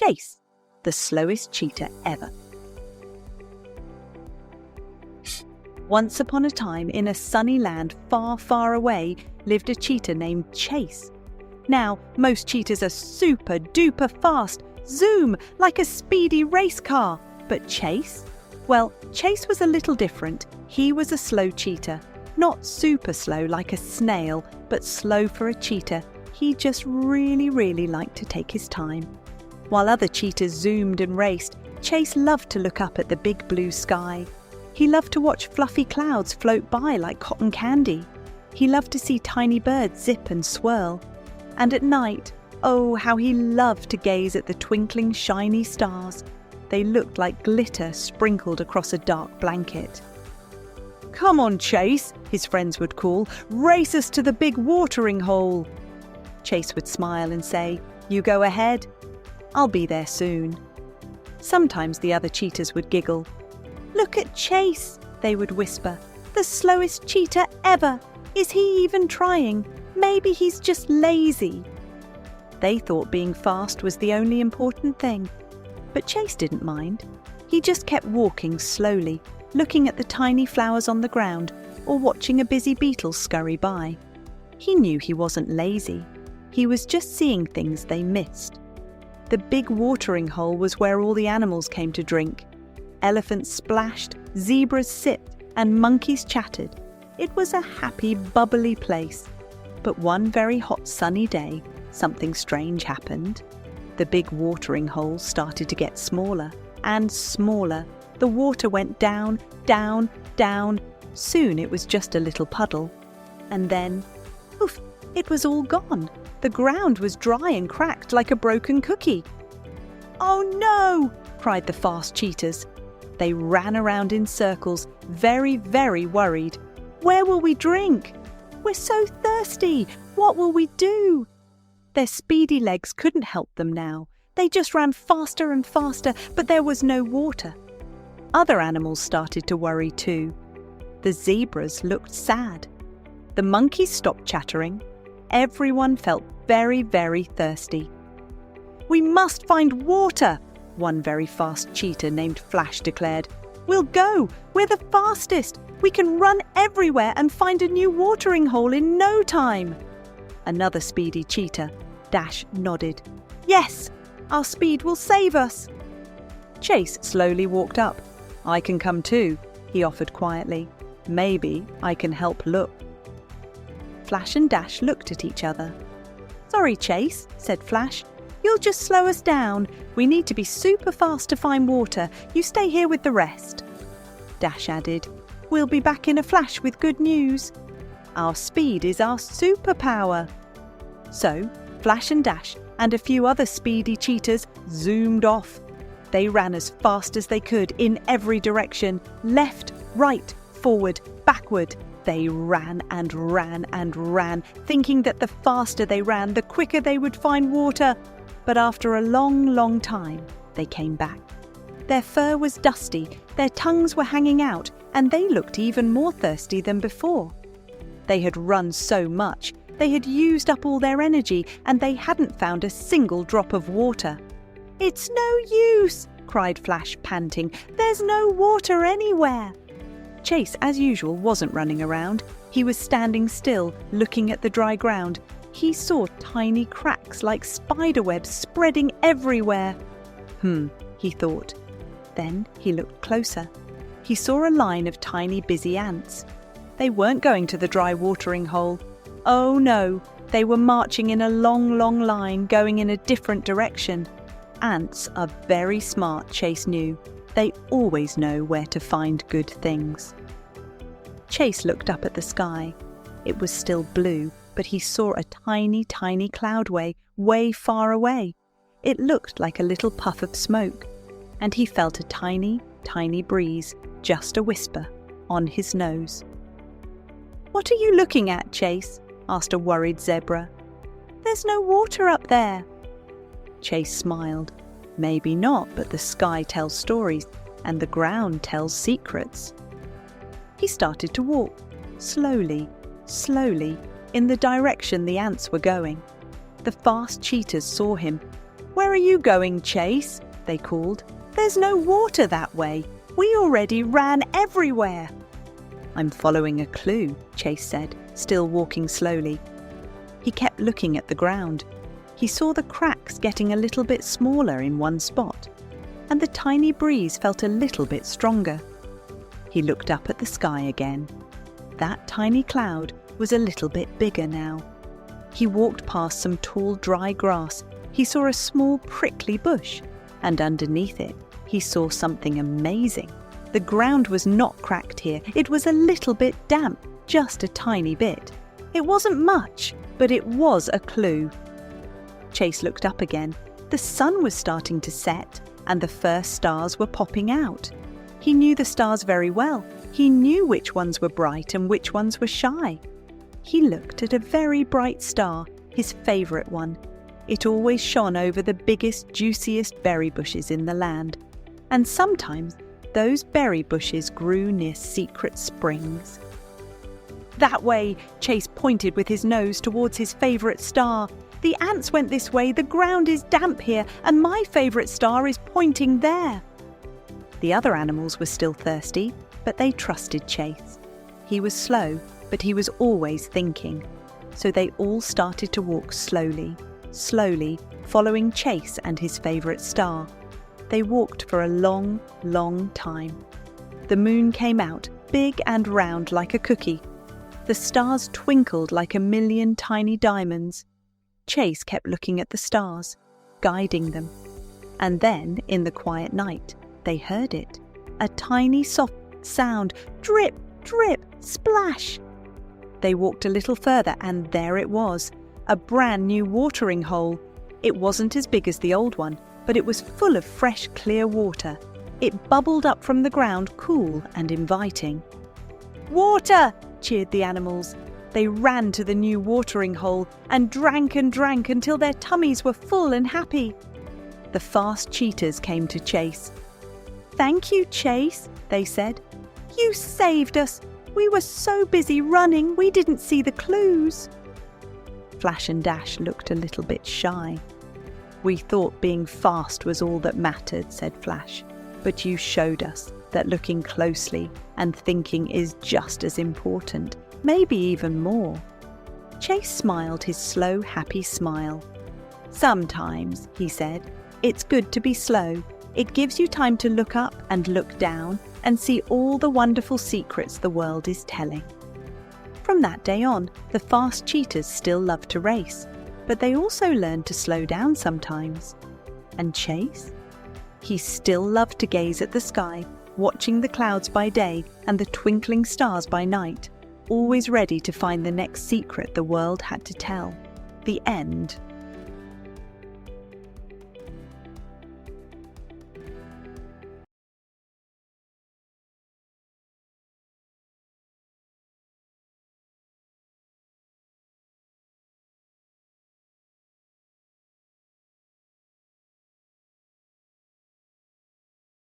Chase, the slowest cheetah ever. Once upon a time, in a sunny land far, far away, lived a cheetah named Chase. Now, most cheetahs are super duper fast, zoom, like a speedy race car. But Chase? Well, Chase was a little different. He was a slow cheetah. Not super slow like a snail, but slow for a cheetah. He just really, really liked to take his time. While other cheetahs zoomed and raced, Chase loved to look up at the big blue sky. He loved to watch fluffy clouds float by like cotton candy. He loved to see tiny birds zip and swirl. And at night, oh, how he loved to gaze at the twinkling, shiny stars. They looked like glitter sprinkled across a dark blanket. "Come on, Chase," his friends would call. "Race us to the big watering hole." Chase would smile and say, "You go ahead. I'll be there soon." Sometimes the other cheetahs would giggle. "Look at Chase," they would whisper. "The slowest cheetah ever. Is he even trying? Maybe he's just lazy." They thought being fast was the only important thing. But Chase didn't mind. He just kept walking slowly, looking at the tiny flowers on the ground or watching a busy beetle scurry by. He knew he wasn't lazy. He was just seeing things they missed. The big watering hole was where all the animals came to drink. Elephants splashed, zebras sipped, and monkeys chattered. It was a happy, bubbly place. But one very hot sunny day, something strange happened. The big watering hole started to get smaller and smaller. The water went down, down, down. Soon it was just a little puddle. And then, poof, it was all gone. The ground was dry and cracked like a broken cookie. "Oh no!" cried the fast cheetahs. They ran around in circles, very, very worried. "Where will we drink? We're so thirsty. What will we do?" Their speedy legs couldn't help them now. They just ran faster and faster, but there was no water. Other animals started to worry too. The zebras looked sad. The monkeys stopped chattering. Everyone felt very, very thirsty. "We must find water," one very fast cheetah named Flash declared. "We'll go. We're the fastest. We can run everywhere and find a new watering hole in no time." Another speedy cheetah, Dash, nodded. "Yes, our speed will save us." Chase slowly walked up. "I can come too," he offered quietly. "Maybe I can help look." Flash and Dash looked at each other. "Sorry, Chase," said Flash. "You'll just slow us down. We need to be super fast to find water. You stay here with the rest." Dash added, "We'll be back in a flash with good news. Our speed is our superpower." So, Flash and Dash and a few other speedy cheetahs zoomed off. They ran as fast as they could in every direction, left, right, forward, backward. They ran and ran and ran, thinking that the faster they ran, the quicker they would find water. But after a long, long time, they came back. Their fur was dusty, their tongues were hanging out, and they looked even more thirsty than before. They had run so much, they had used up all their energy, and they hadn't found a single drop of water. "It's no use," cried Flash, panting. "There's no water anywhere." Chase, as usual, wasn't running around. He was standing still, looking at the dry ground. He saw tiny cracks like spider webs spreading everywhere. He thought. Then he looked closer. He saw a line of tiny busy ants. They weren't going to the dry watering hole. Oh no, they were marching in a long, long line, going in a different direction. Ants are very smart, Chase knew. They always know where to find good things. Chase looked up at the sky. It was still blue, but he saw a tiny, tiny cloudway way far away. It looked like a little puff of smoke, and he felt a tiny, tiny breeze, just a whisper, on his nose. "What are you looking at, Chase?" asked a worried zebra. "There's no water up there." Chase smiled. "Maybe not, but the sky tells stories, and the ground tells secrets." He started to walk, slowly, slowly, in the direction the ants were going. The fast cheetahs saw him. "Where are you going, Chase?" they called. "There's no water that way. We already ran everywhere." "I'm following a clue," Chase said, still walking slowly. He kept looking at the ground. He saw the cracks getting a little bit smaller in one spot, and the tiny breeze felt a little bit stronger. He looked up at the sky again. That tiny cloud was a little bit bigger now. He walked past some tall, dry grass. He saw a small, prickly bush, and underneath it, he saw something amazing. The ground was not cracked here. It was a little bit damp, just a tiny bit. It wasn't much, but it was a clue. Chase looked up again. The sun was starting to set, and the first stars were popping out. He knew the stars very well. He knew which ones were bright and which ones were shy. He looked at a very bright star, his favourite one. It always shone over the biggest, juiciest berry bushes in the land. And sometimes those berry bushes grew near secret springs. "That way," Chase pointed with his nose towards his favourite star. "The ants went this way, the ground is damp here, and my favourite star is pointing there." The other animals were still thirsty, but they trusted Chase. He was slow, but he was always thinking. So they all started to walk slowly, slowly, following Chase and his favourite star. They walked for a long, long time. The moon came out, big and round like a cookie. The stars twinkled like a million tiny diamonds. Chase kept looking at the stars, guiding them. And then, in the quiet night, they heard it. A tiny soft sound, drip, drip, splash. They walked a little further, and there it was, a brand new watering hole. It wasn't as big as the old one, but it was full of fresh, clear water. It bubbled up from the ground, cool and inviting. "Water!" cheered the animals. They ran to the new watering hole and drank until their tummies were full and happy. The fast cheetahs came to Chase. "Thank you, Chase," they said. "You saved us. We were so busy running, we didn't see the clues." Flash and Dash looked a little bit shy. "We thought being fast was all that mattered," said Flash. "But you showed us that looking closely and thinking is just as important, maybe even more." Chase smiled his slow, happy smile. "Sometimes," he said, "it's good to be slow. It gives you time to look up and look down and see all the wonderful secrets the world is telling." From that day on, the fast cheetahs still loved to race, but they also learned to slow down sometimes. And Chase? He still loved to gaze at the sky, watching the clouds by day and the twinkling stars by night, always ready to find the next secret the world had to tell. The end.